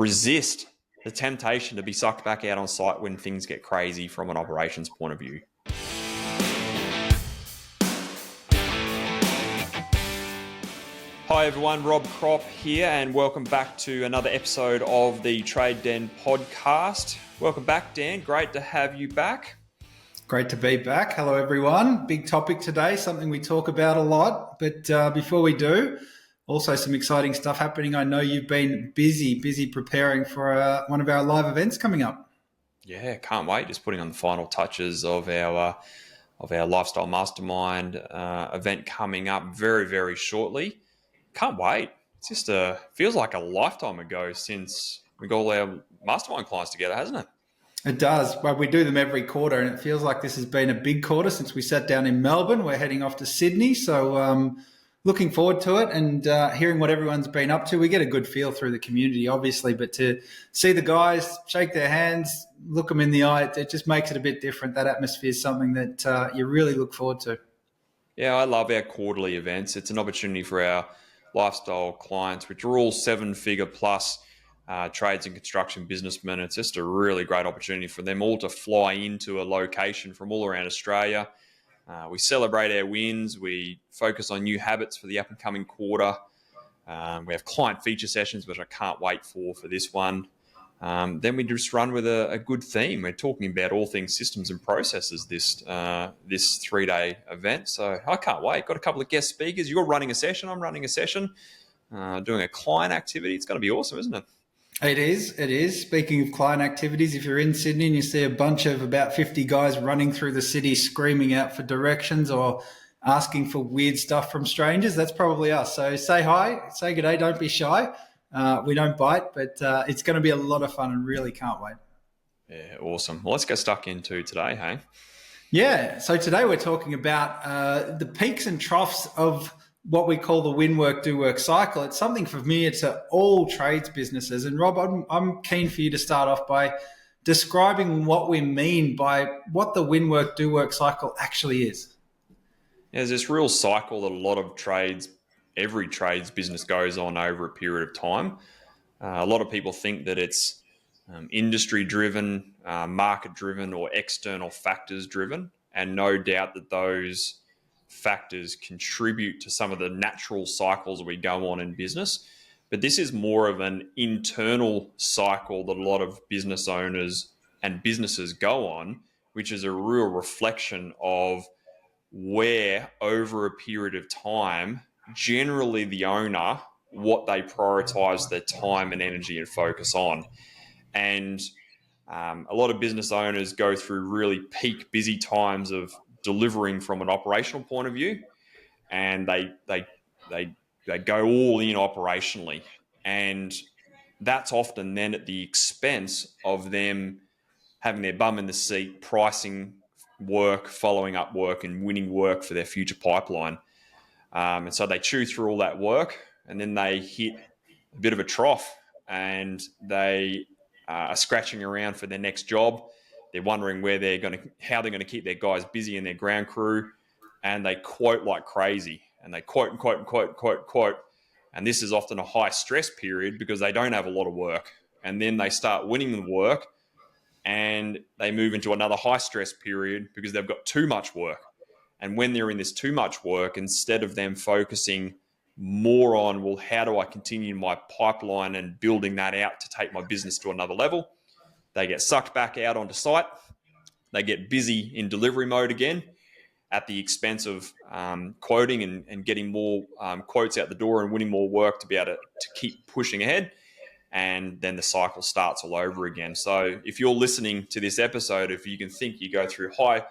resist the temptation to be sucked back out on site when things get crazy from an operations point of view. Hi everyone, Rob Kropp here, and welcome back to another episode of the Trade Den podcast. Welcome back, Dan. Great to have you back. Great to be back. Hello everyone. Big topic today, something we talk about a lot, but before we do, also some exciting stuff happening. I know you've been busy preparing for one of our live events coming up. Yeah, can't wait. Just putting on the final touches of our Lifestyle Mastermind event coming up very, very shortly. Can't wait. It's just feels like a lifetime ago since we got all our mastermind clients together, hasn't it? It does. Well, we do them every quarter, and it feels like this has been a big quarter since we sat down in Melbourne. We're heading off to Sydney, so looking forward to it and hearing what everyone's been up to. We get a good feel through the community, obviously, but to see the guys, shake their hands, look them in the eye, it just makes it a bit different. That atmosphere is something that you really look forward to. Yeah, I love our quarterly events. It's an opportunity for our lifestyle clients, which are all seven-figure plus trades and construction businessmen. It's just a really great opportunity for them all to fly into a location from all around Australia. We celebrate our wins. We focus on new habits for the up-and-coming quarter. We have client feature sessions, which I can't wait for this one. Then we just run with a good theme. We're talking about all things systems and processes this 3-day event. So I can't wait. Got a couple of guest speakers. You're running a session. I'm running a session, doing a client activity. It's going to be awesome, isn't it? It is. Speaking of client activities, if you're in Sydney and you see a bunch of about 50 guys running through the city screaming out for directions or asking for weird stuff from strangers, that's probably us. So say hi, say good day, don't be shy. We don't bite, but it's going to be a lot of fun and really can't wait. Yeah, awesome. Well, let's get stuck into today, hey? Yeah, so today we're talking about the peaks and troughs of what we call the win work, do work cycle. It's something familiar to all trades businesses. And Rob, I'm keen for you to start off by describing what we mean by what the win work, do work cycle actually is. Yeah, there's this real cycle that a lot of every trades business goes on over a period of time. A lot of people think that it's industry driven, market driven, or external factors driven. And no doubt that those factors contribute to some of the natural cycles we go on in business. But this is more of an internal cycle that a lot of business owners and businesses go on, which is a real reflection of where over a period of time, generally the owner, what they prioritize their time and energy and focus on. And a lot of business owners go through really peak busy times of delivering from an operational point of view, and they go all in operationally, and that's often then at the expense of them having their bum in the seat, pricing work, following up work, and winning work for their future pipeline. And so they chew through all that work, and then they hit a bit of a trough, and they are scratching around for their next job. They're wondering how they're going to keep their guys busy and their ground crew, and they quote like crazy, and they quote and quote and quote and quote and quote. And this is often a high stress period because they don't have a lot of work, and then they start winning the work, and they move into another high stress period because they've got too much work. And when they're in this too much work, instead of them focusing more on, well, how do I continue my pipeline and building that out to take my business to another level, they get sucked back out onto site. They get busy in delivery mode again at the expense of quoting and getting more quotes out the door and winning more work to be able to keep pushing ahead. And then the cycle starts all over again. So if you're listening to this episode, if you can think, you go through high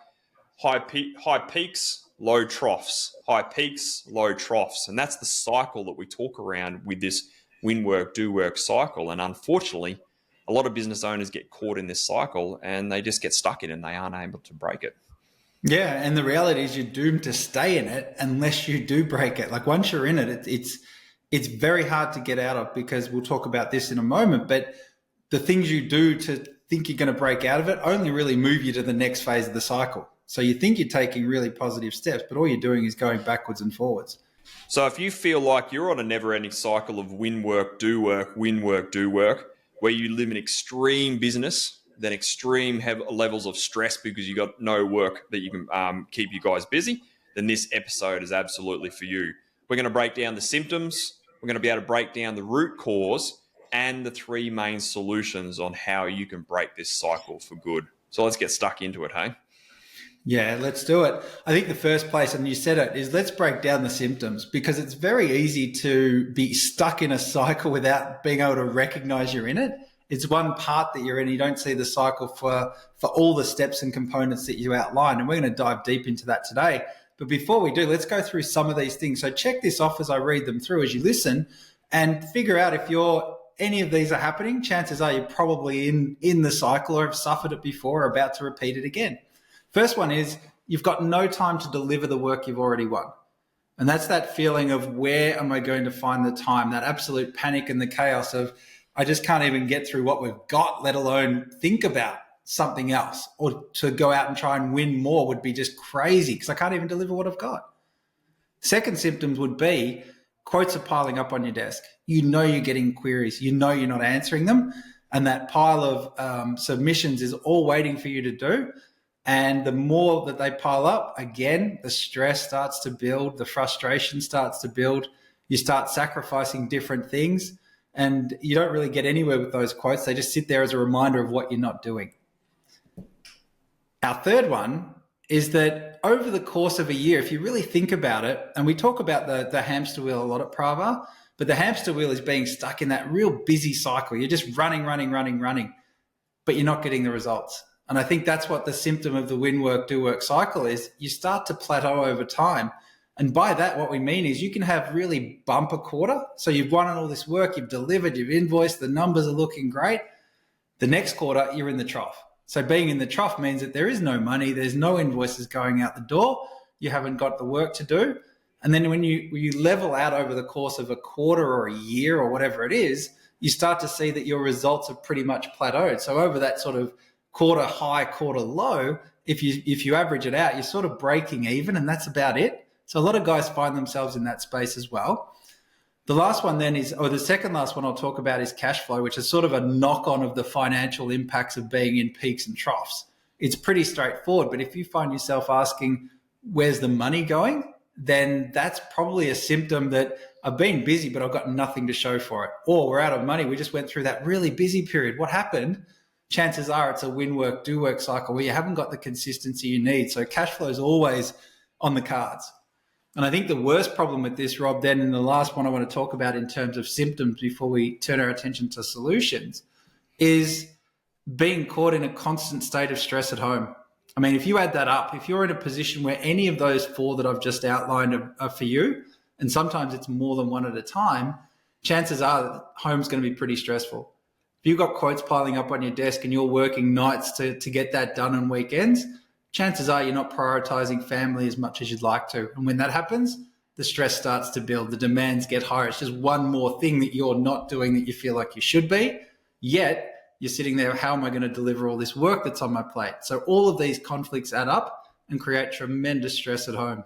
peaks, low troughs, high peaks, low troughs. And that's the cycle that we talk around with this win work, do work cycle. And unfortunately, a lot of business owners get caught in this cycle and they just get stuck in it and they aren't able to break it. Yeah, and the reality is you're doomed to stay in it unless you do break it. Like once you're in it, it's very hard to get out of, because we'll talk about this in a moment, but the things you do to think you're going to break out of it only really move you to the next phase of the cycle. So you think you're taking really positive steps, but all you're doing is going backwards and forwards. So if you feel like you're on a never-ending cycle of win work, do work, win work, do work, where you live in extreme business, then extreme levels of stress because you got no work that you can keep you guys busy, then this episode is absolutely for you. We're going to break down the symptoms. We're going to be able to break down the root cause and the three main solutions on how you can break this cycle for good. So let's get stuck into it, hey? Yeah, let's do it. I think the first place, and you said it, is let's break down the symptoms, because it's very easy to be stuck in a cycle without being able to recognize you're in it. It's one part that you're in. You don't see the cycle for all the steps and components that you outlined. And we're going to dive deep into that today. But before we do, let's go through some of these things. So check this off as I read them through, as you listen, and figure out if any of these are happening. Chances are you're probably in the cycle or have suffered it before or about to repeat it again. First one is you've got no time to deliver the work you've already won. And that's that feeling of, where am I going to find the time? That absolute panic and the chaos of, I just can't even get through what we've got, let alone think about something else, or to go out and try and win more would be just crazy because I can't even deliver what I've got. Second symptoms would be quotes are piling up on your desk. You know you're getting queries. You know you're not answering them. And that pile of submissions is all waiting for you to do. And the more that they pile up, again, the stress starts to build, the frustration starts to build. You start sacrificing different things, and you don't really get anywhere with those quotes. They just sit there as a reminder of what you're not doing. Our third one is that over the course of a year, if you really think about it, and we talk about the hamster wheel a lot at Pravar, but the hamster wheel is being stuck in that real busy cycle. You're just running, but you're not getting the results. And I think that's what the symptom of the win work, do work cycle is. You start to plateau over time. And by that, what we mean is you can have really bumper quarter. So you've won all this work, you've delivered, you've invoiced, the numbers are looking great. The next quarter, you're in the trough. So being in the trough means that there is no money, there's no invoices going out the door, you haven't got the work to do. And then when you level out over the course of a quarter or a year or whatever it is, you start to see that your results have pretty much plateaued. So over that sort of quarter high, quarter low, if you average it out, you're sort of breaking even, and that's about it. So a lot of guys find themselves in that space as well. The last one then is, or the second last one I'll talk about, is cash flow, which is sort of a knock-on of the financial impacts of being in peaks and troughs. It's pretty straightforward, but if you find yourself asking, where's the money going? Then that's probably a symptom that I've been busy, but I've got nothing to show for it. Or we're out of money. We just went through that really busy period. What happened? Chances are it's a win work, do work cycle where you haven't got the consistency you need. So cash flow is always on the cards. And I think the worst problem with this, Rob, then, and the last one I want to talk about in terms of symptoms before we turn our attention to solutions, is being caught in a constant state of stress at home. I mean, if you add that up, if you're in a position where any of those four that I've just outlined are for you, and sometimes it's more than one at a time, chances are that home's going to be pretty stressful. If you've got quotes piling up on your desk and you're working nights to get that done on weekends, chances are you're not prioritizing family as much as you'd like to. And when that happens, the stress starts to build, the demands get higher. It's just one more thing that you're not doing that you feel like you should be, yet you're sitting there, how am I going to deliver all this work that's on my plate? So all of these conflicts add up and create tremendous stress at home.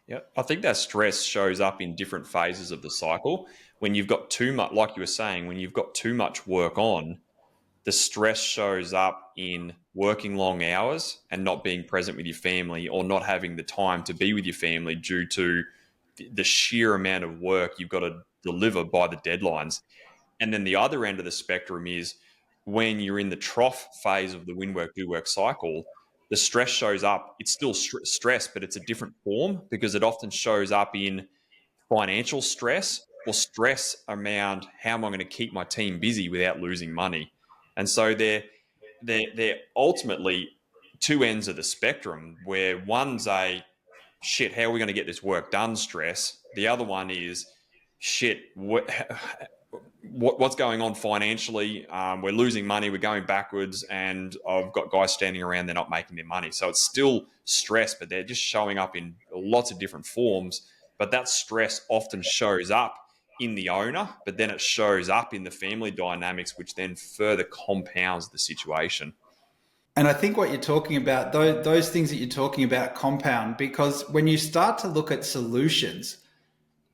Yeah, I think that stress shows up in different phases of the cycle. When you've got too much, like you were saying, when you've got too much work on, the stress shows up in working long hours and not being present with your family, or not having the time to be with your family due to the sheer amount of work you've got to deliver by the deadlines. And then the other end of the spectrum is when you're in the trough phase of the win work, do work cycle, the stress shows up. It's still stress, but it's a different form because it often shows up in financial stress or stress around how am I going to keep my team busy without losing money. And so they're ultimately two ends of the spectrum, where one's a shit, how are we going to get this work done stress. The other one is shit, what's going on financially? We're losing money, we're going backwards, and I've got guys standing around, they're not making their money. So it's still stress, but they're just showing up in lots of different forms. But that stress often shows up in the owner, but then it shows up in the family dynamics, which then further compounds the situation. And I think what you're talking about, those things that you're talking about compound, because when you start to look at solutions,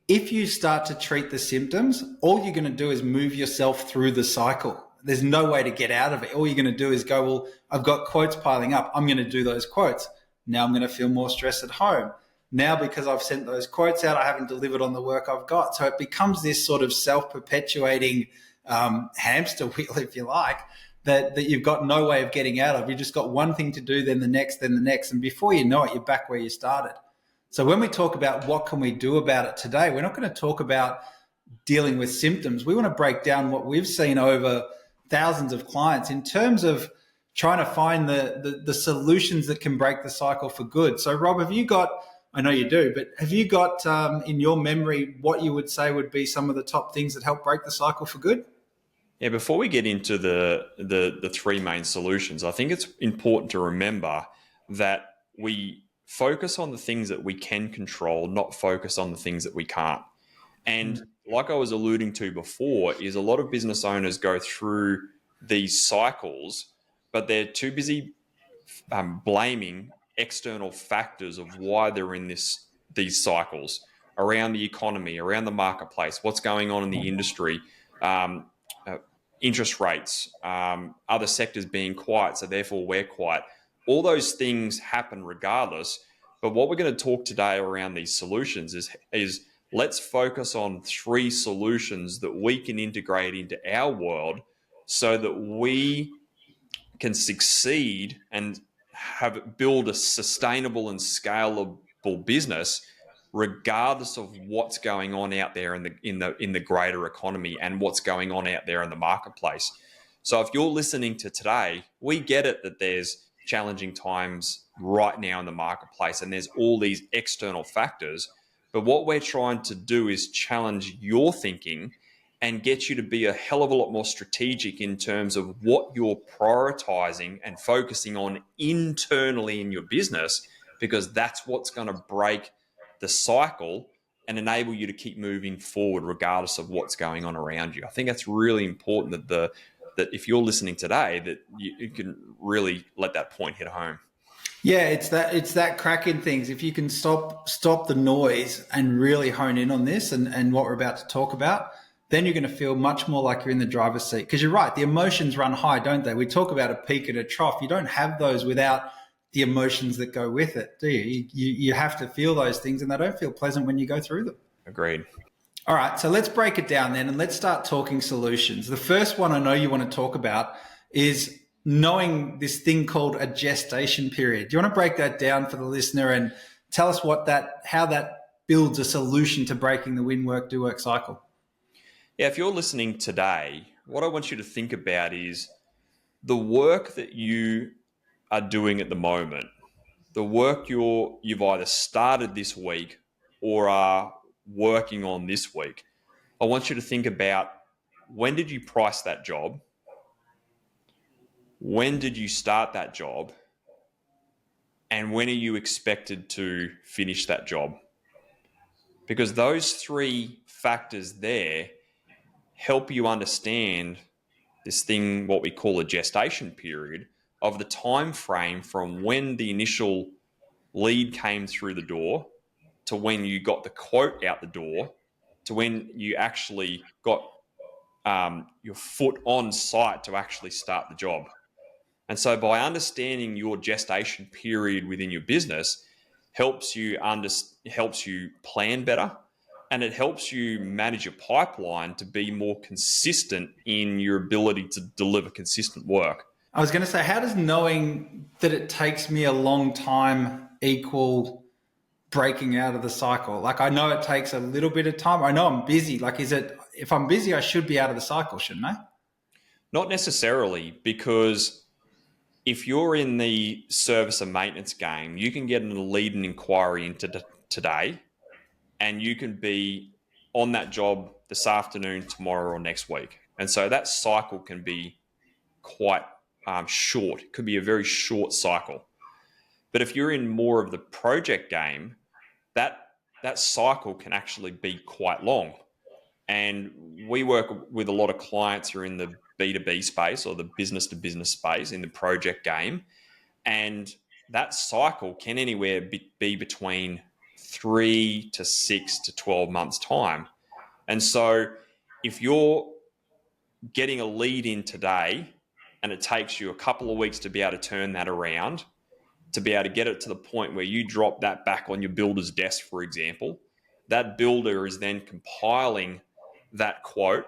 if you start to treat the symptoms, all you're going to do is move yourself through the cycle. there's no way to get out of it. All you're going to do is go, well, I've got quotes piling up. I'm going to do those quotes. Now I'm going to feel more stress at home. Now, because I've sent those quotes out, I haven't delivered on the work I've got. So it becomes this sort of self-perpetuating hamster wheel, if you like, that you've got no way of getting out of. You've just got one thing to do, then the next, then the next. And before you know it, you're back where you started. So when we talk about what can we do about it today, we're not going to talk about dealing with symptoms. We want to break down what we've seen over thousands of clients in terms of trying to find the solutions that can break the cycle for good. So Rob, have you got, I know you do, but have you got in your memory what you would say would be some of the top things that help break the cycle for good? Yeah, before we get into the three main solutions, I think it's important to remember that we focus on the things that we can control, not focus on the things that we can't. And like I was alluding to before, is a lot of business owners go through these cycles, but they're too busy blaming external factors of why they're in these cycles around the economy, around the marketplace, what's going on in the industry, um, uh, interest rates, other sectors being quiet, so therefore we're quiet. All those things happen regardless. But what we're going to talk today around these solutions is let's focus on three solutions that we can integrate into our world so that we can succeed and build a sustainable and scalable business regardless of what's going on out there in the greater economy and what's going on out there in the marketplace. So if you're listening to today, we get it that there's challenging times right now in the marketplace and there's all these external factors. But what we're trying to do is challenge your thinking and get you to be a hell of a lot more strategic in terms of what you're prioritizing and focusing on internally in your business, because that's what's going to break the cycle and enable you to keep moving forward regardless of what's going on around you. I think that's really important that if you're listening today, that you can really let that point hit home. Yeah, it's that cracking things. If you can stop the noise and really hone in on this and what we're about to talk about, then you're going to feel much more like you're in the driver's seat. Because you're right, the emotions run high, don't they? We talk about a peak and a trough. You don't have those without the emotions that go with it, do you? You have to feel those things, and they don't feel pleasant when you go through them. Agreed. All right, so let's break it down then, and let's start talking solutions. The first one I know you want to talk about is knowing this thing called a gestation period. Do you want to break that down for the listener and tell us how that builds a solution to breaking the win work, do work cycle? Yeah, if you're listening today, what I want you to think about is the work that you are doing at the moment, the work you've either started this week or are working on this week. I want you to think about, when did you price that job? When did you start that job? And when are you expected to finish that job? Because those three factors there help you understand this thing, what we call a gestation period, of the time frame from when the initial lead came through the door to when you got the quote out the door to when you actually got your foot on site to actually start the job. And so by understanding your gestation period within your business helps you plan better, and it helps you manage your pipeline to be more consistent in your ability to deliver consistent work. I was going to say, how does knowing that it takes me a long time equal breaking out of the cycle? Like, I know it takes a little bit of time. I know I'm busy. Like, if I'm busy, I should be out of the cycle, shouldn't I? Not necessarily, because if you're in the service and maintenance game, you can get a lead and inquiry into today, and you can be on that job this afternoon, tomorrow, or next week. And so that cycle can be quite short. It could be a very short cycle. But if you're in more of the project game, that cycle can actually be quite long. And we work with a lot of clients who are in the B2B space or the business to business space in the project game. And that cycle can anywhere be between 3 to 6 to 12 months time. And so if you're getting a lead in today, and it takes you a couple of weeks to be able to turn that around, to be able to get it to the point where you drop that back on your builder's desk, for example. That builder is then compiling that quote,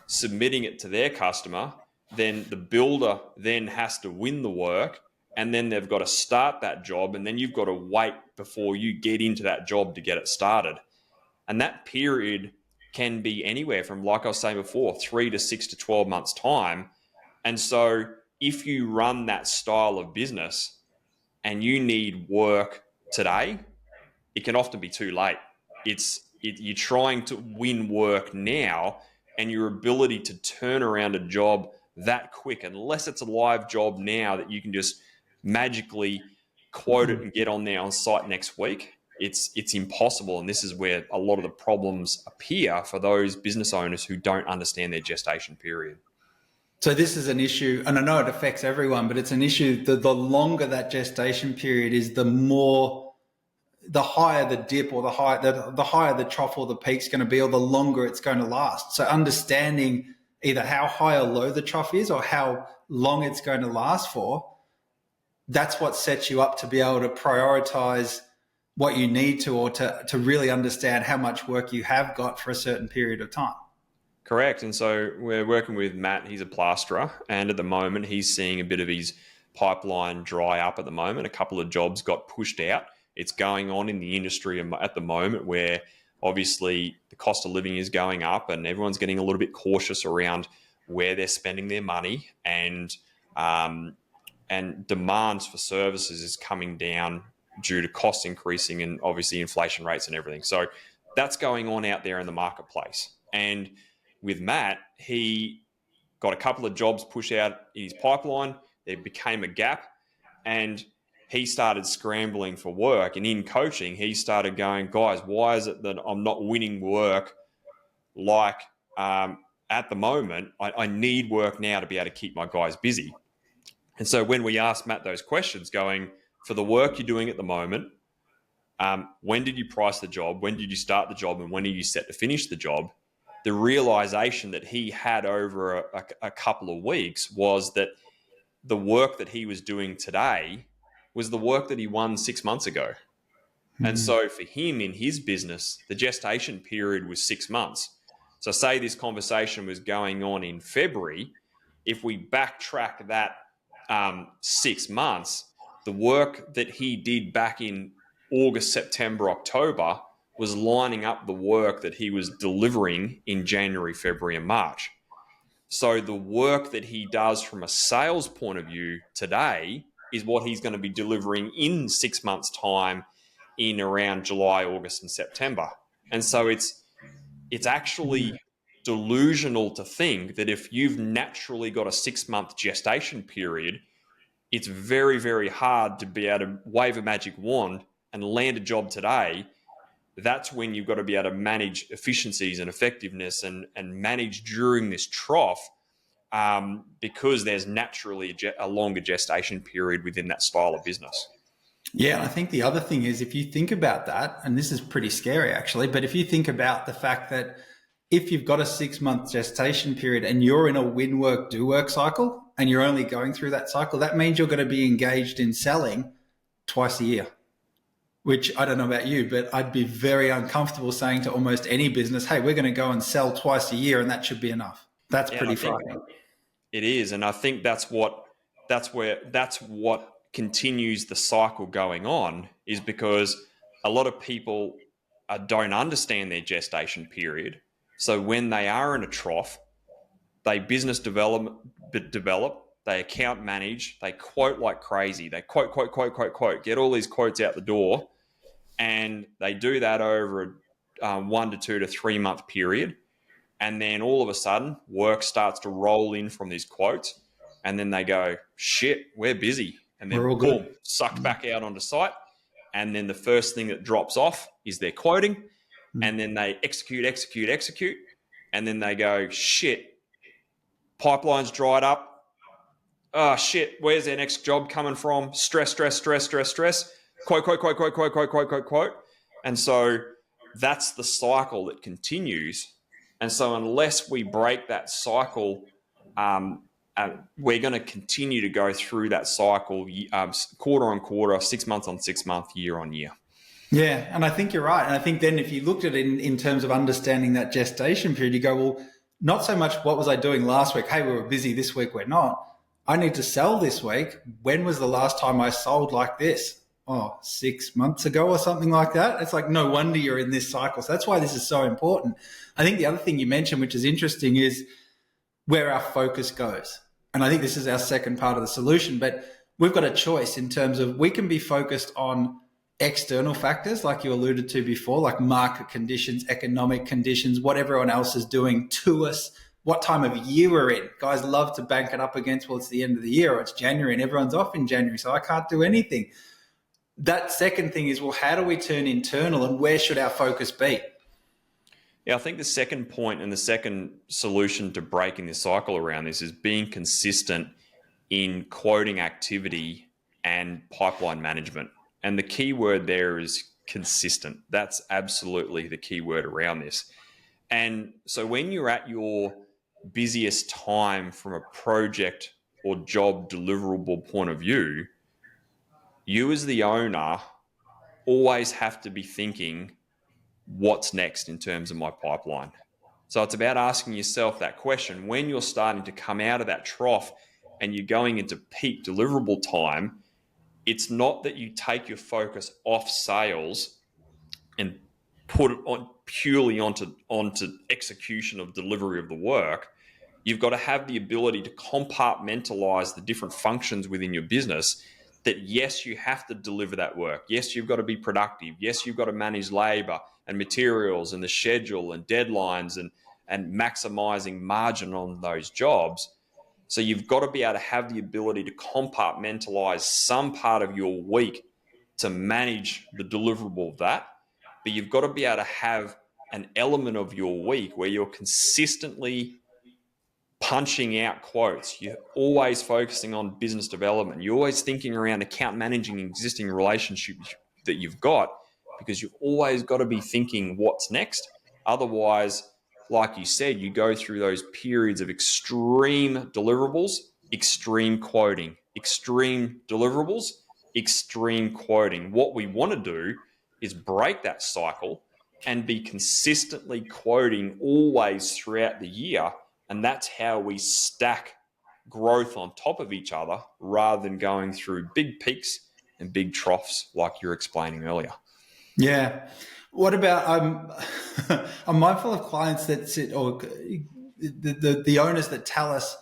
submitting it to their customer. Then the builder then has to win the work, and then they've got to start that job, and then you've got to wait before you get into that job to get it started. And that period can be anywhere from, like I was saying before, 3 to 6 to 12 months' time. And so if you run that style of business and you need work today, it can often be too late. You're trying to win work now, and your ability to turn around a job that quick, unless it's a live job now that you can just magically quote it and get on there on site next week, it's impossible. And this is where a lot of the problems appear for those business owners who don't understand their gestation period. So this is an issue, and I know it affects everyone, but it's an issue. The longer that gestation period is, the higher the dip, or the higher the trough or the peak's going to be, or the longer it's going to last. So understanding either how high or low the trough is, or how long it's going to last for, that's what sets you up to be able to prioritize what you need to, or to really understand how much work you have got for a certain period of time. Correct. And so we're working with Matt. He's a plasterer, and at the moment he's seeing a bit of his pipeline dry up at the moment. A couple of jobs got pushed out. It's going on in the industry at the moment where obviously the cost of living is going up, and everyone's getting a little bit cautious around where they're spending their money, and demands for services is coming down due to costs increasing and obviously inflation rates and everything. So that's going on out there in the marketplace. And with Matt, he got a couple of jobs pushed out in his pipeline. There became a gap, and he started scrambling for work. And in coaching, he started going, guys, why is it that I'm not winning work like at the moment? I need work now to be able to keep my guys busy. And so when we asked Matt those questions, going, for the work you're doing at the moment, when did you price the job? When did you start the job? And when are you set to finish the job? The realization that he had over a couple of weeks was that the work that he was doing today was the work that he won 6 months ago. And so for him in his business, the gestation period was 6 months. So say this conversation was going on in February. If we backtrack that 6 months, the work that he did back in August, September, October was lining up the work that he was delivering in January, February, and March. So the work that he does from a sales point of view today is what he's going to be delivering in 6 months' time in around July, August, and September. And so it's actually delusional to think that if you've naturally got a 6 month gestation period, it's very, very hard to be able to wave a magic wand and land a job today. That's when you've got to be able to manage efficiencies and effectiveness and manage during this trough, because there's naturally a longer gestation period within that style of business. Yeah, I think the other thing is, if you think about that, and this is pretty scary actually, but if you think about the fact that if you've got a 6 month gestation period and you're in a win work, do work cycle, and you're only going through that cycle, that means you're going to be engaged in selling twice a year, which I don't know about you, but I'd be very uncomfortable saying to almost any business, hey, we're going to go and sell twice a year and that should be enough. That's pretty frightening. It is. And I think that's what continues the cycle going on, is because a lot of people don't understand their gestation period. So when they are in a trough, they business develop, they account manage, they quote like crazy. They quote, get all these quotes out the door. And they do that over a 1 to 2 to 3 month period. And then all of a sudden, work starts to roll in from these quotes. And then they go, shit, we're busy. And then boom, sucked back out onto site. And then the first thing that drops off is their quoting. And then they execute. And then they go, shit, pipeline's dried up. Oh, shit, where's their next job coming from? Stress. Quote. And so that's the cycle that continues. And so unless we break that cycle we're going to continue to go through that cycle quarter on quarter, 6 months on 6 month, year on year. Yeah, and I think you're right. And I think then if you looked at it in terms of understanding that gestation period, you go, well, not so much what was I doing last week? Hey, we were busy this week, we're not. I need to sell this week. When was the last time I sold like this? Oh, 6 months ago or something like that. It's like, no wonder you're in this cycle. So that's why this is so important. I think the other thing you mentioned, which is interesting, is where our focus goes. And I think this is our second part of the solution, but we've got a choice in terms of we can be focused on external factors like you alluded to before, like market conditions, economic conditions, what everyone else is doing to us, what time of year we're in. Guys love to bank it up against, well, it's the end of the year or it's January and everyone's off in January, so I can't do anything. That second thing is, well, how do we turn internal and where should our focus be? Yeah, I think the second point and the second solution to breaking the cycle around this is being consistent in quoting activity and pipeline management. And the key word there is consistent. That's absolutely the key word around this. And so when you're at your busiest time from a project or job deliverable point of view, you as the owner always have to be thinking, what's next in terms of my pipeline? So it's about asking yourself that question when you're starting to come out of that trough and you're going into peak deliverable time. It's not that you take your focus off sales and put it on purely onto execution of delivery of the work. You've got to have the ability to compartmentalize the different functions within your business. That yes, you have to deliver that work. Yes, you've got to be productive. Yes, you've got to manage labor and materials and the schedule and deadlines and maximizing margin on those jobs. So you've got to be able to have the ability to compartmentalize some part of your week to manage the deliverable of that. But you've got to be able to have an element of your week where you're consistently punching out quotes. You're always focusing on business development. You're always thinking around account managing existing relationships that you've got, because you've always got to be thinking what's next. Otherwise, like you said, you go through those periods of extreme deliverables, extreme quoting, extreme deliverables, extreme quoting. What we want to do is break that cycle and be consistently quoting always throughout the year. And that's how we stack growth on top of each other rather than going through big peaks and big troughs like you're explaining earlier. Yeah. What about I'm mindful of clients that sit, or the owners that tell us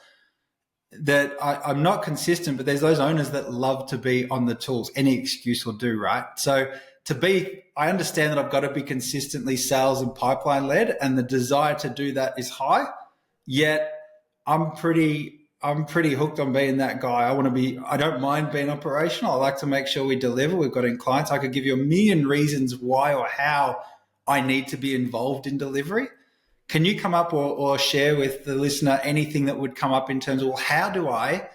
that I'm not consistent, but there's those owners that love to be on the tools. Any excuse will do, right? So I understand that I've got to be consistently sales and pipeline led, and the desire to do that is high. Yet I'm pretty hooked on being that guy. I don't mind being operational. I like to make sure we deliver. We've got in clients. I could give you a million reasons why or how I need to be involved in delivery. Can you come up or share with the listener anything that would come up in terms of, well, how do I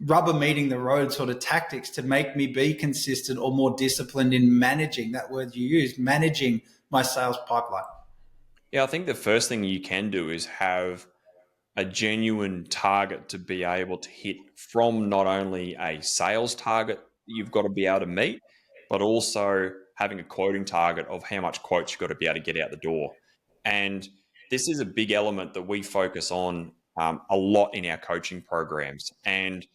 rubber meeting the road sort of tactics to make me be consistent or more disciplined in managing, that word you use, managing my sales pipeline? Yeah, I think the first thing you can do is have a genuine target to be able to hit, from not only a sales target that you've got to be able to meet, but also having a quoting target of how much quotes you've got to be able to get out the door. And this is a big element that we focus on a lot in our coaching programs. And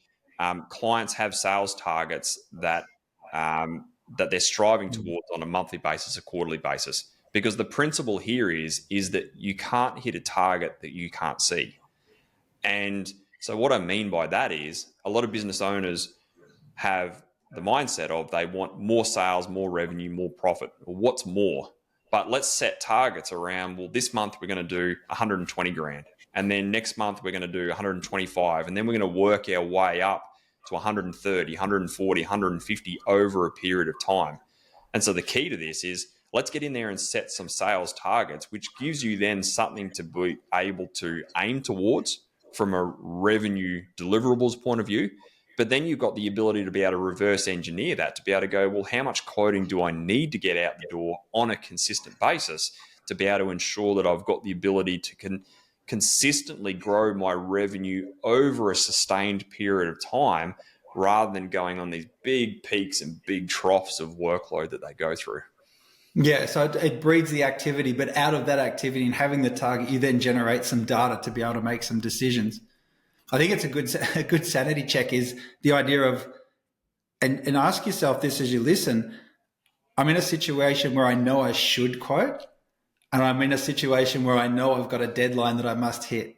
clients have sales targets that they're striving towards on a monthly basis, a quarterly basis. Because the principle here is that you can't hit a target that you can't see. And so what I mean by that is a lot of business owners have the mindset of they want more sales, more revenue, more profit. Well, what's more? But let's set targets around, well, this month we're going to do 120 grand. And then next month we're going to do 125. And then we're going to work our way up to 130, 140, 150 over a period of time. And so the key to this is let's get in there and set some sales targets, which gives you then something to be able to aim towards from a revenue deliverables point of view. But then you've got the ability to be able to reverse engineer that, to be able to go, well, how much quoting do I need to get out the door on a consistent basis to be able to ensure that I've got the ability to consistently grow my revenue over a sustained period of time rather than going on these big peaks and big troughs of workload that they go through. Yeah, so it breeds the activity, but out of that activity and having the target, you then generate some data to be able to make some decisions. I think it's a good sanity check is the idea of, and ask yourself this as you listen, I'm in a situation where I know I should quote, and I'm in a situation where I know I've got a deadline that I must hit.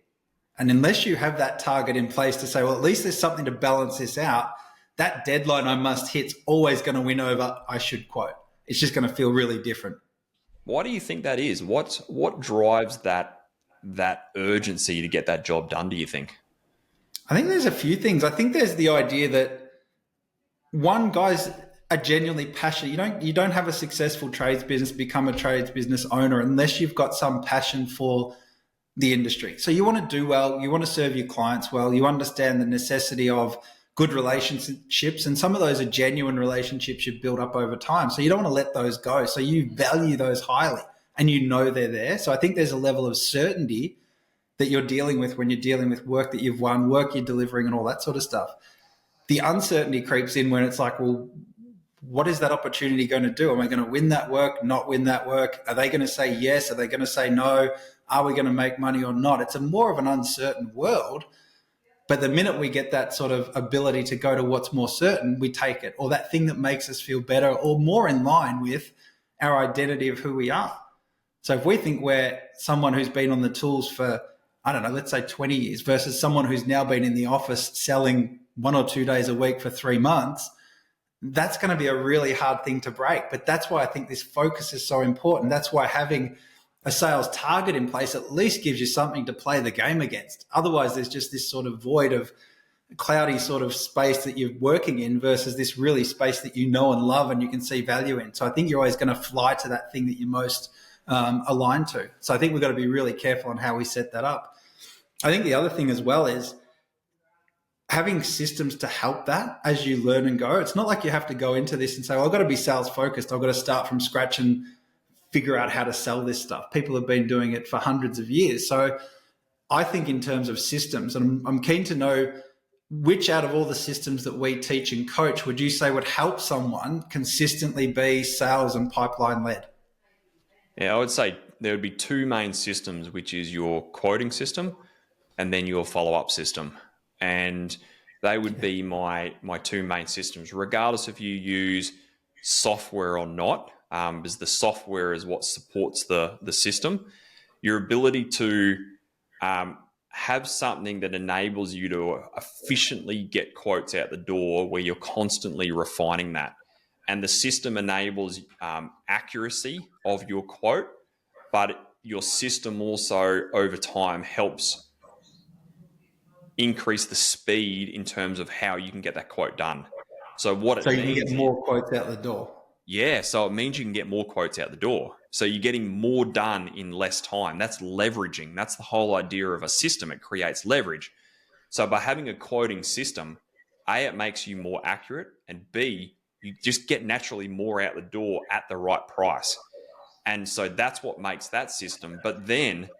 And unless you have that target in place to say, well, at least there's something to balance this out, that deadline I must hit's always going to win over I should quote. It's just going to feel really different. Why do you think that is? What drives that urgency to get that job done, do you think? I think there's a few things. I think there's the idea that one, guys are genuinely passionate. You don't have a successful trades business, become a trades business owner unless you've got some passion for the industry. So you want to do well, you want to serve your clients well, you understand the necessity of good relationships, and some of those are genuine relationships you've built up over time. So you don't want to let those go. So you value those highly and you know they're there. So I think there's a level of certainty that you're dealing with when you're dealing with work that you've won, work you're delivering, and all that sort of stuff. The uncertainty creeps in when it's like, well, what is that opportunity going to do? Am I going to win that work, not win that work? Are they going to say yes? Are they going to say no? Are we going to make money or not? It's a more of an uncertain world. But the minute we get that sort of ability to go to what's more certain, we take it, or that thing that makes us feel better or more in line with our identity of who we are. So if we think we're someone who's been on the tools for, I don't know, let's say 20 years versus someone who's now been in the office selling 1 or 2 days a week for 3 months, that's going to be a really hard thing to break. But that's why I think this focus is so important. That's why having a sales target in place at least gives you something to play the game against. Otherwise, there's just this sort of void of cloudy sort of space that you're working in versus this really space that you know and love and you can see value in. So I think you're always going to fly to that thing that you're most aligned to. So I think we've got to be really careful on how we set that up. I think the other thing as well is having systems to help that as you learn and go. It's not like you have to go into this and say, well, I've got to be sales focused. I've got to start from scratch and figure out how to sell this stuff. People have been doing it for hundreds of years. So I think in terms of systems, and I'm keen to know which out of all the systems that we teach and coach would you say would help someone consistently be sales and pipeline led? Yeah, I would say there would be two main systems, which is your quoting system and then your follow-up system. And they would be my two main systems, regardless if you use software or not, because the software is what supports the system. Your ability to have something that enables you to efficiently get quotes out the door where you're constantly refining that. And the system enables accuracy of your quote, but your system also over time helps increase the speed in terms of how you can get that quote done. So what it So you means can get more quotes out the door. Yeah, so it means you can get more quotes out the door. So you're getting more done in less time. That's leveraging. That's the whole idea of a system. It creates leverage. So by having a quoting system, A, it makes you more accurate, and B, you just get naturally more out the door at the right price. And so that's what makes that system. But then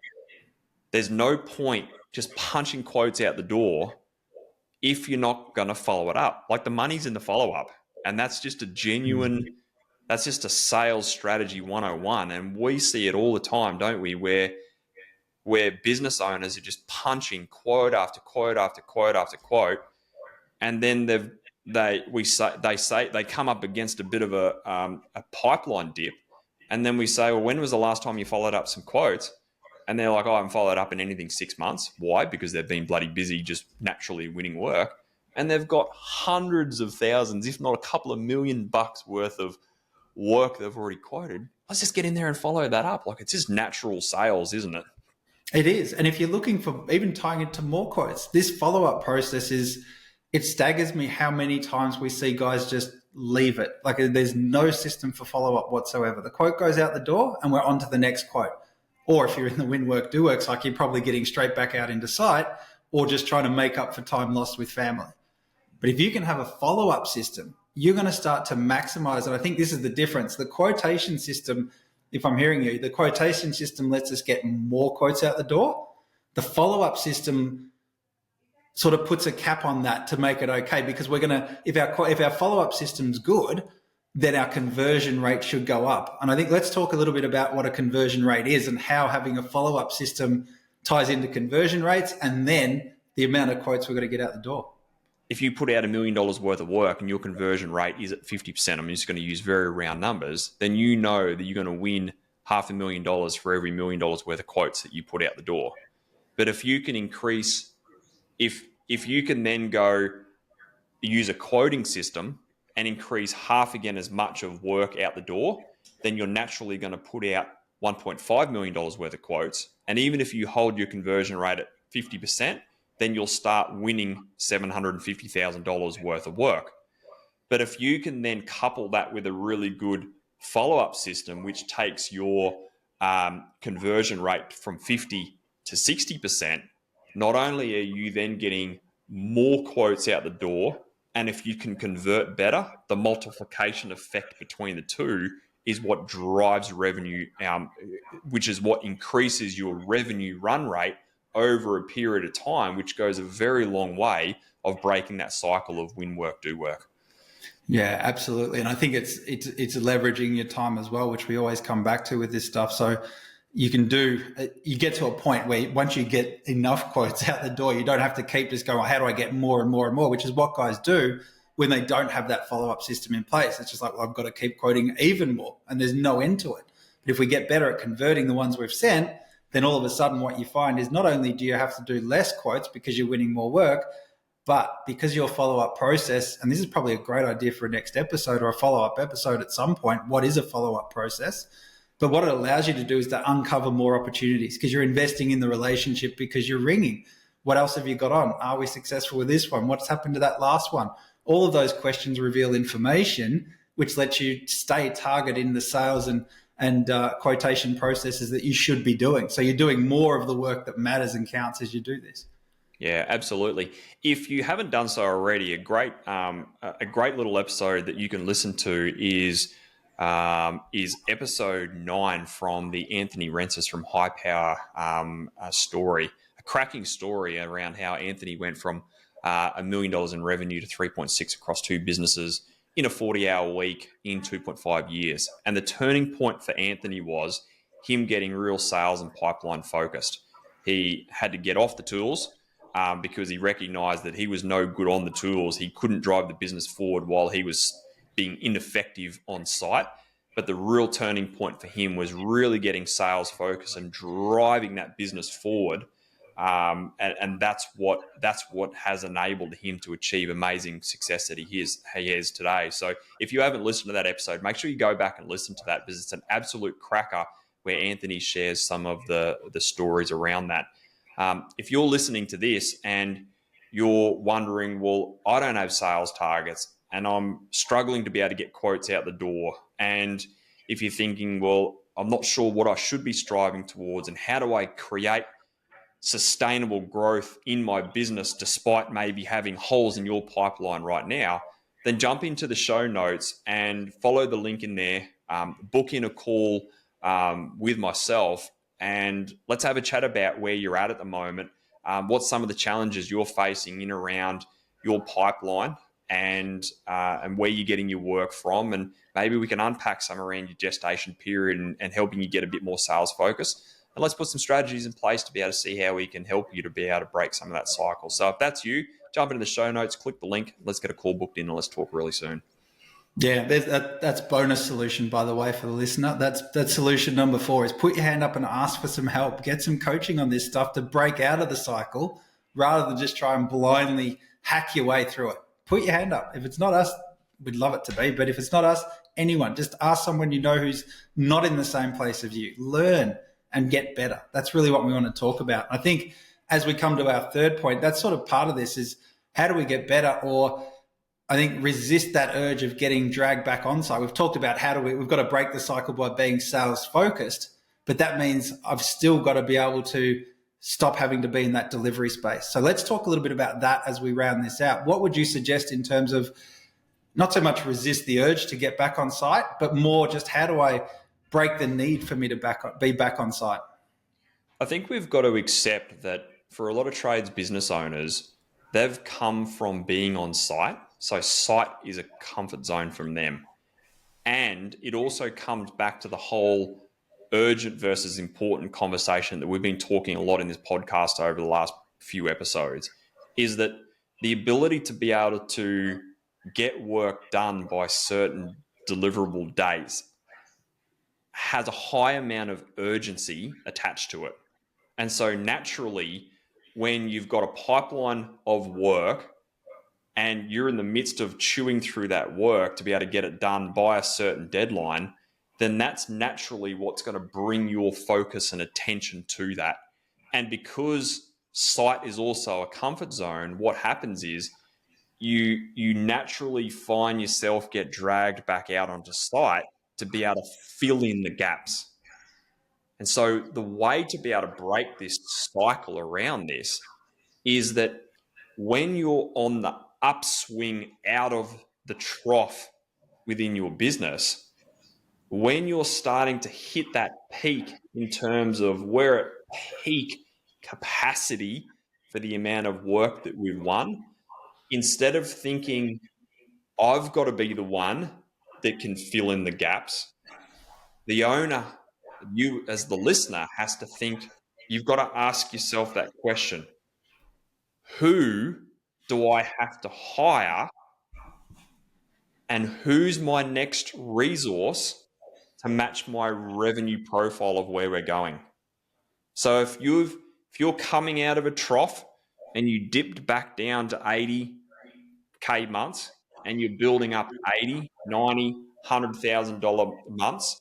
there's no point just punching quotes out the door if you're not going to follow it up. Like, the money's in the follow-up. And that's just a genuine... That's just a sales strategy 101. And we see it all the time, don't we? Where business owners are just punching quote after quote after quote after quote. And then they come up against a bit of a pipeline dip. And then we say, well, when was the last time you followed up some quotes? And they're like, oh, I haven't followed up in anything 6 months. Why? Because they've been bloody busy just naturally winning work. And they've got hundreds of thousands, if not a couple of $1 million worth of work they've already quoted. Let's just get in there and follow that up. Like, it's just natural sales, isn't it? It is. And if you're looking for even tying it to more quotes, this follow-up process it staggers me how many times we see guys just leave it. Like, there's no system for follow-up whatsoever. The quote goes out the door and we're on to the next quote. Or if you're in the win work, do work cycle, you're probably getting straight back out into site or just trying to make up for time lost with family. But if you can have a follow-up system, you're going to start to maximize. And I think this is the difference. The quotation system, if I'm hearing you, the quotation system lets us get more quotes out the door. The follow-up system sort of puts a cap on that to make it okay, because we're going to, if our follow-up system's good, then our conversion rate should go up. And I think let's talk a little bit about what a conversion rate is and how having a follow-up system ties into conversion rates and then the amount of quotes we're going to get out the door. If you put out $1 million worth of work and your conversion rate is at 50%, I'm just going to use very round numbers, then you know that you're going to win $500,000 for every $1 million worth of quotes that you put out the door. But if you can increase, if you can then go use a quoting system and increase half again as much of work out the door, then you're naturally going to put out $1.5 million worth of quotes. And even if you hold your conversion rate at 50%, then you'll start winning $750,000 worth of work. But if you can then couple that with a really good follow-up system, which takes your conversion rate from 50 to 60%, not only are you then getting more quotes out the door, and if you can convert better, the multiplication effect between the two is what drives revenue, which is what increases your revenue run rate over a period of time, which goes a very long way of breaking that cycle of win work, do work. Yeah, absolutely. And I think it's leveraging your time as well, which we always come back to with this stuff. So you get to a point where once you get enough quotes out the door, you don't have to keep just going, how do I get more and more and more, which is what guys do when they don't have that follow-up system in place. It's just like, well, I've got to keep quoting even more and there's no end to it. But if we get better at converting the ones we've sent, then all of a sudden what you find is not only do you have to do less quotes because you're winning more work, but because your follow-up process, and this is probably a great idea for a next episode or a follow-up episode at some point, what is a follow-up process? But what it allows you to do is to uncover more opportunities because you're investing in the relationship because you're ringing. What else have you got on? Are we successful with this one? What's happened to that last one? All of those questions reveal information which lets you stay targeted in the sales and quotation processes that you should be doing. So you're doing more of the work that matters and counts as you do this. Yeah, absolutely. If you haven't done so already, a great little episode that you can listen to is episode 9 from the Anthony Rensis from High Power story, a cracking story around how Anthony went from $1 million in revenue to 3.6 across 2 businesses in a 40-hour week in 2.5 years. And the turning point for Anthony was him getting real sales and pipeline focused. He had to get off the tools because he recognized that he was no good on the tools. He couldn't drive the business forward while he was being ineffective on site. But the real turning point for him was really getting sales focused and driving that business forward. And that's what has enabled him to achieve amazing success that he has today. So if you haven't listened to that episode, make sure you go back and listen to that because it's an absolute cracker where Anthony shares some of the stories around that. If you're listening to this and you're wondering, well, I don't have sales targets and I'm struggling to be able to get quotes out the door. And if you're thinking, well, I'm not sure what I should be striving towards and how do I create sustainable growth in my business despite maybe having holes in your pipeline right now, then jump into the show notes and follow the link in there, book in a call with myself, and let's have a chat about where you're at the moment, what's some of the challenges you're facing in around your pipeline and where you're getting your work from, and maybe we can unpack some around your gestation period and helping you get a bit more sales focus. And let's put some strategies in place to be able to see how we can help you to be able to break some of that cycle. So if that's you, jump into the show notes, click the link, let's get a call booked in and let's talk really soon. Yeah, that's bonus solution, by the way, for the listener. That's solution number 4 is put your hand up and ask for some help. Get some coaching on this stuff to break out of the cycle rather than just try and blindly hack your way through it. Put your hand up. If it's not us, we'd love it to be. But if it's not us, anyone, just ask someone you know who's not in the same place as you. Learn and get better. That's really what we want to talk about. I think as we come to our third point, that's sort of part of this is how do we get better, or I think resist that urge of getting dragged back on site. We've talked about we've got to break the cycle by being sales focused, but that means I've still got to be able to stop having to be in that delivery space. So let's talk a little bit about that as we round this out. What would you suggest in terms of not so much resist the urge to get back on site, but more just how do I break the need for me to be back on site? I think we've got to accept that for a lot of trades business owners, they've come from being on site. So site is a comfort zone from them. And it also comes back to the whole urgent versus important conversation that we've been talking a lot in this podcast over the last few episodes, is that the ability to be able to get work done by certain deliverable days has a high amount of urgency attached to it. And so naturally, when you've got a pipeline of work and you're in the midst of chewing through that work to be able to get it done by a certain deadline, then that's naturally what's going to bring your focus and attention to that. And because site is also a comfort zone, what happens is you naturally find yourself get dragged back out onto site to be able to fill in the gaps. And so the way to be able to break this cycle around this is that when you're on the upswing out of the trough within your business, when you're starting to hit that peak in terms of we're at peak capacity for the amount of work that we've won, instead of thinking, I've got to be the one that can fill in the gaps, the owner, you as the listener, has to think, you've got to ask yourself that question: who do I have to hire, and who's my next resource to match my revenue profile of where we're going? So if you're coming out of a trough and you dipped back down to 80K months and you're building up 80, 90, $100,000 months,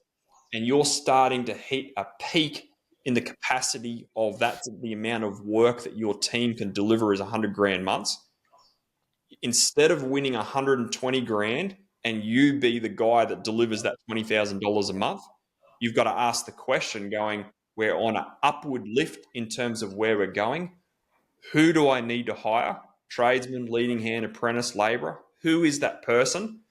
and you're starting to hit a peak in the capacity of that's the amount of work that your team can deliver is 100 grand months, instead of winning 120 grand and you be the guy that delivers that $20,000 a month, you've got to ask the question going, we're on an upward lift in terms of where we're going. Who do I need to hire? Tradesman, leading hand, apprentice, labourer. Who is that person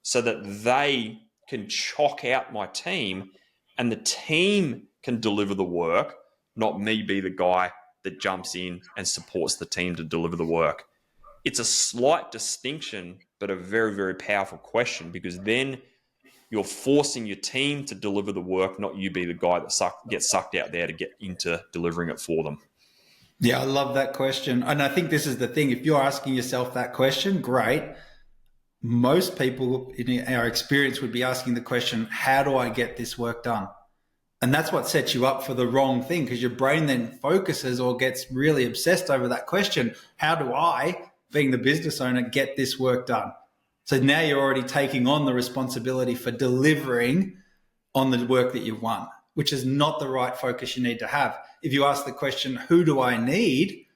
so that they can chalk out my team and the team can deliver the work, not me be the guy that jumps in and supports the team to deliver the work? It's a slight distinction, but a very, very powerful question, because then you're forcing your team to deliver the work, not you be the guy that gets sucked out there to get into delivering it for them. Yeah, I love that question. And I think this is the thing. If you're asking yourself that question, great. Most people in our experience would be asking the question, how do I get this work done? And that's what sets you up for the wrong thing, because your brain then focuses or gets really obsessed over that question. How do I, being the business owner, get this work done? So now you're already taking on the responsibility for delivering on the work that you've won, which is not the right focus you need to have. If you ask the question, who do I need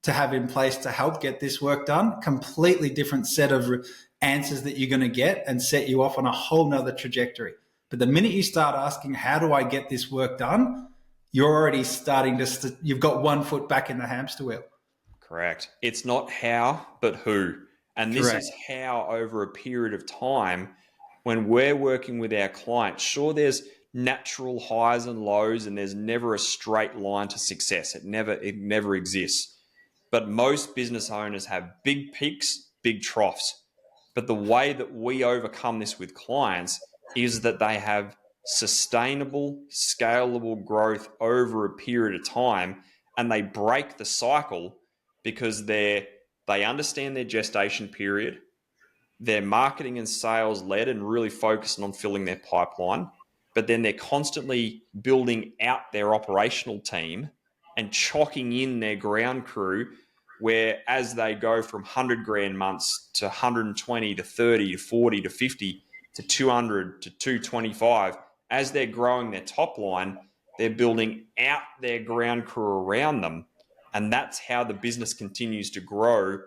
to have in place to help get this work done? Completely different set of answers that you're going to get and set you off on a whole nother trajectory. But the minute you start asking, how do I get this work done? You're already starting to, you've got 1 foot back in the hamster wheel. Correct. It's not how, but who. And this Correct. is how, over a period of time, when we're working with our clients, sure, there's natural highs and lows, and there's never a straight line to success. It never exists. But most business owners have big peaks, big troughs. But the way that we overcome this with clients is that they have sustainable, scalable growth over a period of time, and they break the cycle because they understand their gestation period, they're marketing and sales led and really focusing on filling their pipeline, but then they're constantly building out their operational team and chalking in their ground crew, where as they go from 100 grand months to 120 to 30 to 40 to 50 to 200 to 225, as they're growing their top line, they're building out their ground crew around them. And that's how the business continues to grow,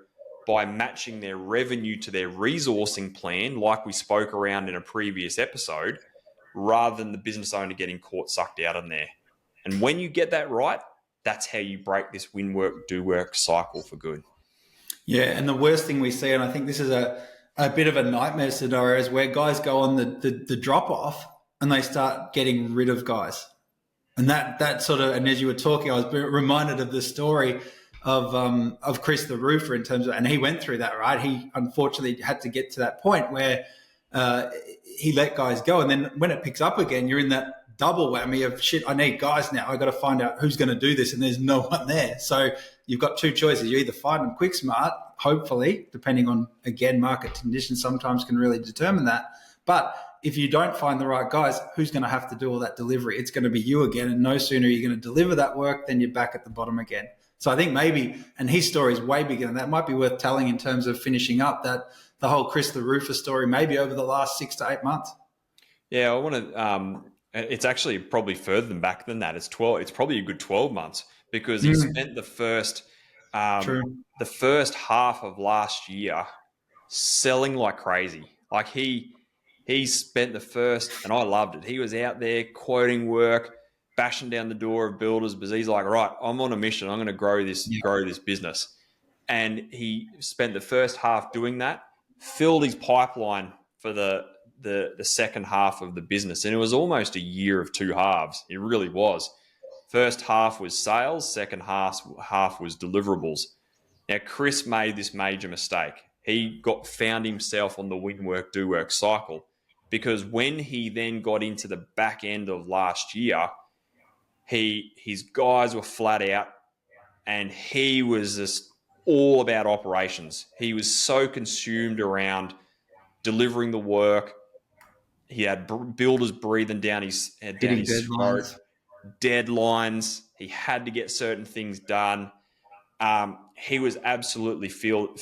by matching their revenue to their resourcing plan, like we spoke around in a previous episode, rather than the business owner getting caught sucked out in there. And when you get that right, that's how you break this win work, do work cycle for good. Yeah, and the worst thing we see, and I think this is a bit of a nightmare scenario, is where guys go on the drop off and they start getting rid of guys. And that sort of, and as you were talking, I was reminded of the story of Chris the roofer in terms of, and he went through that, right? He unfortunately had to get to that point where he let guys go, and then when it picks up again, you're in that double whammy of shit. I need guys now. I got to find out who's going to do this, and there's no one there. So you've got two choices. You either find them quick, smart, hopefully, depending on again market conditions, sometimes can really determine that, but if you don't find the right guys, who's going to have to do all that delivery? It's going to be you again. And no sooner are you going to deliver that work than you're back at the bottom again. So I think maybe, and his story is way bigger than that, might be worth telling in terms of finishing up that the whole Chris the Roofer story, maybe over the last 6 to 8 months. Yeah, I want to. It's actually probably further than back than that. It's 12. It's probably a good 12 months because he spent True. the first half of last year selling like crazy. Like he spent the first, and I loved it. He was out there quoting work, bashing down the door of builders, because he's like, right, I'm on a mission. I'm going to grow this business. And he spent the first half doing that, filled his pipeline for the second half of the business. And it was almost a year of two halves. It really was. First half was sales, second half was deliverables. Now, Chris made this major mistake. He found himself on the win work, do work cycle, because when he then got into the back end of last year, his guys were flat out, and he was just all about operations. He was so consumed around delivering the work. He had builders breathing down his throat, deadlines. He had to get certain things done. He was absolutely feeling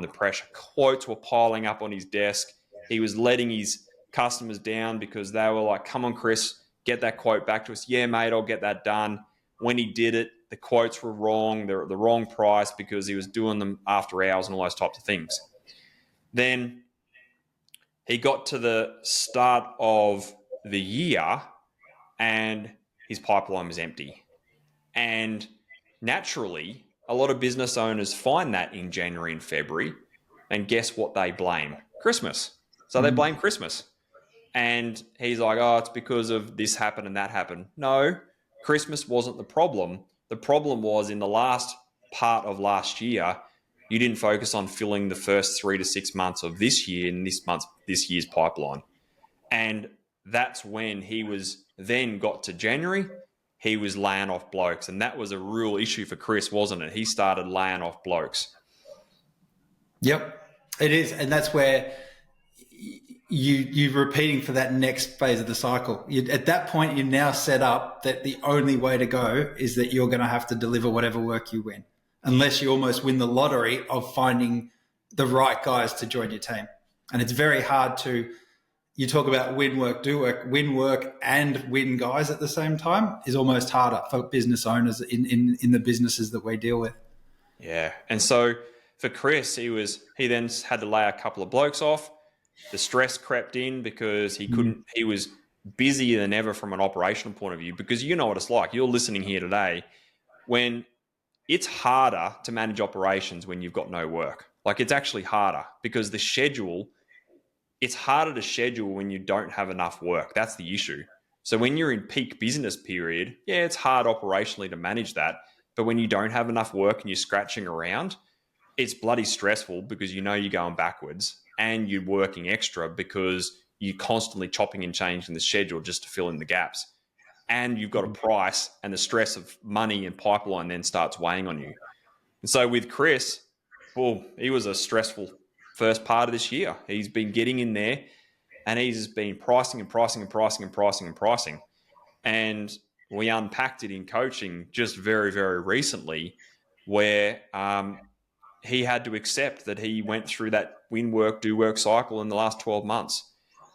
the pressure. Quotes were piling up on his desk. He was letting his customers down because they were like, come on, Chris, get that quote back to us. Yeah, mate, I'll get that done. When he did it, the quotes were wrong. They're at the wrong price because he was doing them after hours and all those types of things. Then he got to the start of the year and his pipeline was empty. And naturally, a lot of business owners find that in January and February. And guess what they blame? Christmas. So they blame Christmas. And he's like, oh, it's because of this happened and that happened. No, Christmas wasn't the problem. The problem was in the last part of last year, you didn't focus on filling the first 3 to 6 months of this year and this year's pipeline. And that's when he was then got to January, he was laying off blokes. And that was a real issue for Chris, wasn't it? He started laying off blokes. Yep, it is. And that's where you're repeating for that next phase of the cycle. At that point, you're now set up that the only way to go is that you're going to have to deliver whatever work you win, unless you almost win the lottery of finding the right guys to join your team. And it's very hard to, you talk about win work, do work, win work and win guys at the same time is almost harder for business owners in the businesses that we deal with. Yeah. And so for Chris, he then had to lay a couple of blokes off. The stress crept in because he was busier than ever from an operational point of view, because you know what it's like. You're listening here today when it's harder to manage operations when you've got no work. Like, it's actually harder because it's harder to schedule when you don't have enough work. That's the issue. So when you're in peak business period, yeah, it's hard operationally to manage that. But when you don't have enough work and you're scratching around, it's bloody stressful because you know you're going backwards and you're working extra because you're constantly chopping and changing the schedule just to fill in the gaps. And you've got a price, and the stress of money and pipeline then starts weighing on you. And so with Chris, well, he was a stressful first part of this year. He's been getting in there and he's been pricing and pricing and pricing and pricing and pricing. And we unpacked it in coaching just very, very recently where he had to accept that he went through that win work, do work cycle in the last 12 months.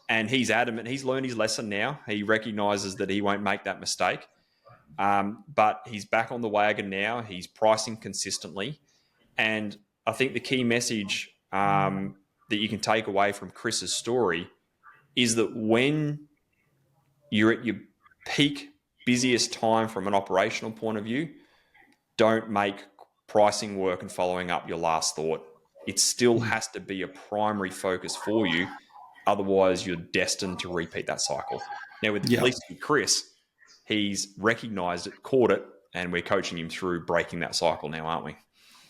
And he's adamant. He's learned his lesson now. He recognizes that he won't make that mistake. But he's back on the wagon now. He's pricing consistently. And I think the key message that you can take away from Chris's story is that when you're at your peak, busiest time from an operational point of view, don't make pricing work and following up your last thought. It still has to be a primary focus for you. Otherwise, you're destined to repeat that cycle. Now, at least with Chris, he's recognised it, caught it, and we're coaching him through breaking that cycle now, aren't we?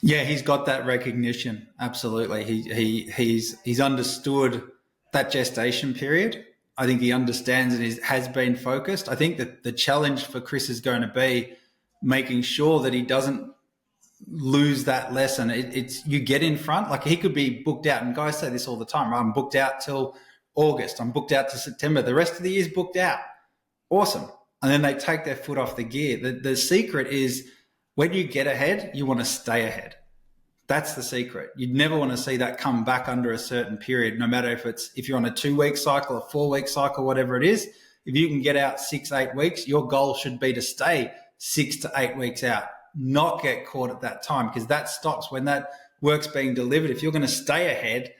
Yeah, he's got that recognition. Absolutely. He's understood that gestation period. I think he understands and has been focused. I think that the challenge for Chris is going to be making sure that he doesn't lose that lesson. It's you get in front. Like, he could be booked out, and guys say this all the time. I'm booked out till August. I'm booked out to September. The rest of the year's booked out. Awesome. And then they take their foot off the gear. The secret is, when you get ahead, you want to stay ahead. That's the secret. You'd never want to see that come back under a certain period, no matter if you're on a 2-week cycle, a 4-week cycle, whatever it is. If you can get out 6-8 weeks, your goal should be to stay 6 to 8 weeks out, not get caught at that time, because that stops when that work's being delivered. If you're going to stay ahead,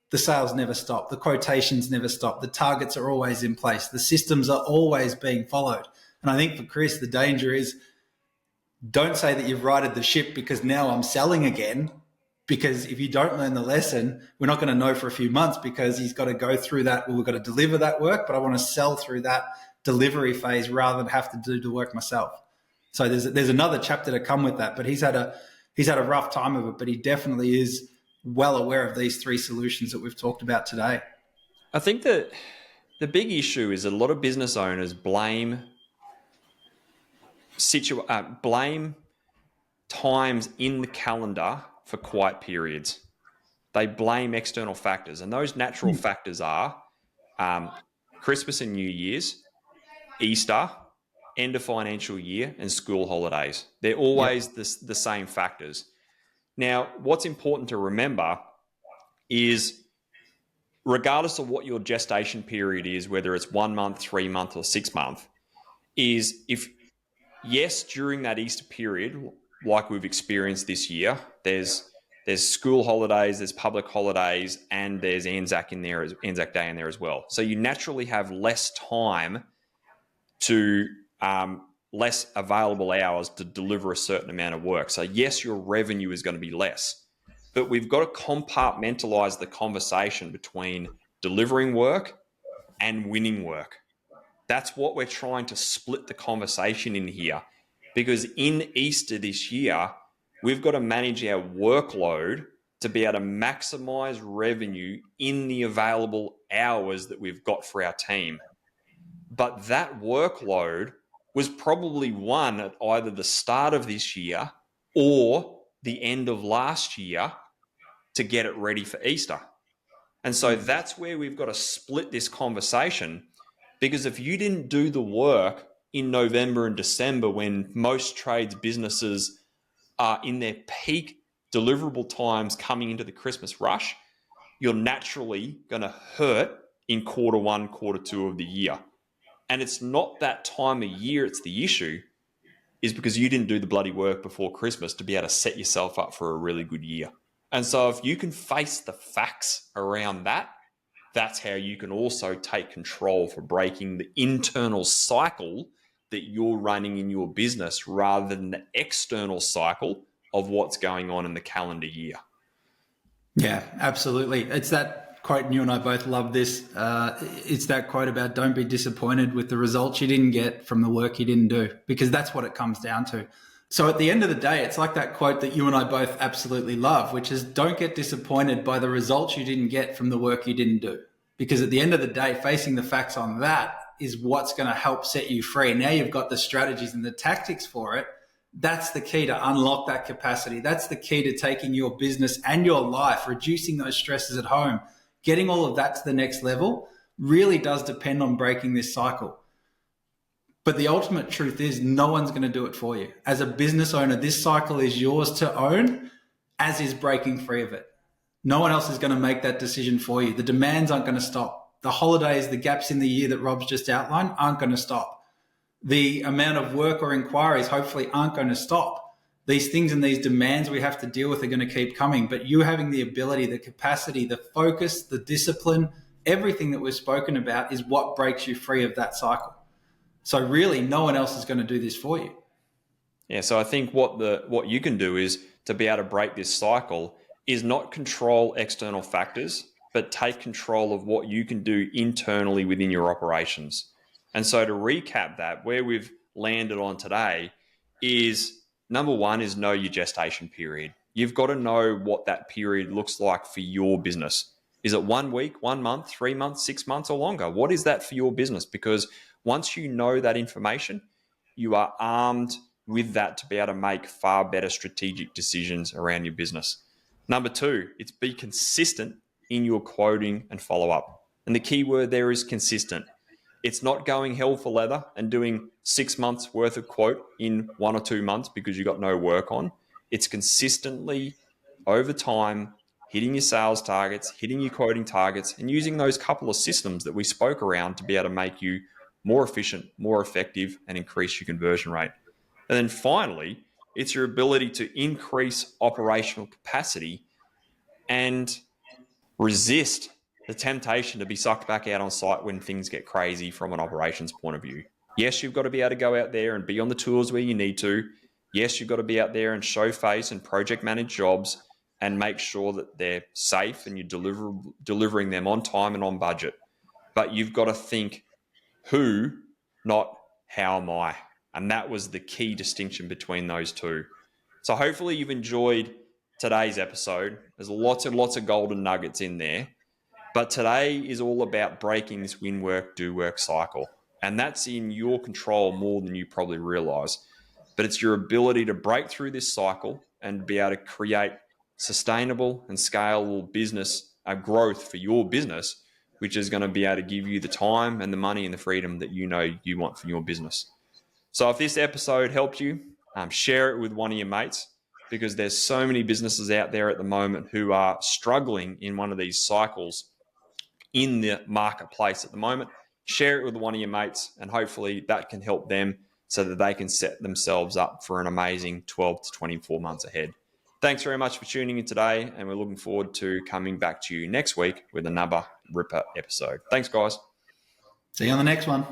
the sales never stop, the quotations never stop, the targets are always in place, the systems are always being followed. And I think for Chris, the danger is, don't say that you've righted the ship because now I'm selling again, because if you don't learn the lesson, we're not going to know for a few months, because he's got to go through that. Well, we've got to deliver that work, but I want to sell through that delivery phase rather than have to do the work myself. So there's another chapter to come with that, but he's had a rough time of it, but he definitely is well aware of these 3 solutions that we've talked about today. I think that the big issue is a lot of business owners blame times in the calendar for quiet periods. They blame external factors, and those natural factors are Christmas and New Year's, Easter, end of financial year, and school holidays. They're always the same factors. Now, what's important to remember is, regardless of what your gestation period is, whether it's 1 month, 3 month, or 6 month, is yes, during that Easter period, like we've experienced this year, there's school holidays, there's public holidays, and there's Anzac Day in there as well. So you naturally have less time to less available hours to deliver a certain amount of work. So yes, your revenue is going to be less, but we've got to compartmentalize the conversation between delivering work and winning work. That's what we're trying to split the conversation in here, because in Easter this year, we've got to manage our workload to be able to maximize revenue in the available hours that we've got for our team. But that workload was probably won at either the start of this year or the end of last year to get it ready for Easter. And so that's where we've got to split this conversation, because if you didn't do the work in November and December, when most trades businesses are in their peak deliverable times coming into the Christmas rush, you're naturally going to hurt in quarter 1, quarter 2 of the year. And it's not that time of year it's the issue, is because you didn't do the bloody work before Christmas to be able to set yourself up for a really good year. And so if you can face the facts around that, that's how you can also take control for breaking the internal cycle that you're running in your business, rather than the external cycle of what's going on in the calendar year. Yeah, absolutely. It's that quote, and you and I both love this. It's that quote about, don't be disappointed with the results you didn't get from the work you didn't do, because that's what it comes down to. So at the end of the day, it's like that quote that you and I both absolutely love, which is, don't get disappointed by the results you didn't get from the work you didn't do. Because at the end of the day, facing the facts on that is what's going to help set you free. Now you've got the strategies and the tactics for it. That's the key to unlock that capacity. That's the key to taking your business and your life, reducing those stresses at home, getting all of that to the next level really does depend on breaking this cycle. But the ultimate truth is, no one's going to do it for you. As a business owner, this cycle is yours to own, as is breaking free of it. No one else is going to make that decision for you. The demands aren't going to stop. The holidays, the gaps in the year that Rob's just outlined aren't going to stop. The amount of work or inquiries hopefully aren't going to stop. These things and these demands we have to deal with are going to keep coming. But you having the ability, the capacity, the focus, the discipline, everything that we've spoken about is what breaks you free of that cycle. So really, no one else is going to do this for you. Yeah, so I think what you can do is, to be able to break this cycle, is not control external factors, but take control of what you can do internally within your operations. And so to recap that, where we've landed on today is number one is know your gestation period. You've got to know what that period looks like for your business. Is it 1 week, 1 month, 3 months, 6 months, or longer? What is that for your business? Because once you know that information, you are armed with that to be able to make far better strategic decisions around your business. Number two, it's be consistent in your quoting and follow up. And the key word there is consistent. It's not going hell for leather and doing 6 months worth of quote in 1 or 2 months because you got no work on. It's consistently over time hitting your sales targets, hitting your quoting targets, and using those couple of systems that we spoke around to be able to make you more efficient, more effective, and increase your conversion rate. And then finally, it's your ability to increase operational capacity and resist the temptation to be sucked back out on site when things get crazy from an operations point of view. Yes, you've got to be able to go out there and be on the tools where you need to. Yes, you've got to be out there and show face and project manage jobs and make sure that they're safe and you're delivering them on time and on budget. But you've got to think who, not how am I. And that was the key distinction between those two. So hopefully you've enjoyed today's episode. There's lots and lots of golden nuggets in there. But today is all about breaking this win work, do work cycle. And that's in your control more than you probably realize. But it's your ability to break through this cycle and be able to create sustainable and scalable business growth for your business, which is going to be able to give you the time and the money and the freedom that you know you want for your business. So if this episode helped you, share it with one of your mates, because there's so many businesses out there at the moment who are struggling in one of these cycles in the marketplace at the moment. Share it with one of your mates, and hopefully that can help them so that they can set themselves up for an amazing 12 to 24 months ahead. Thanks very much for tuning in today, and we're looking forward to coming back to you next week with another ripper episode. Thanks, guys. See you on the next one.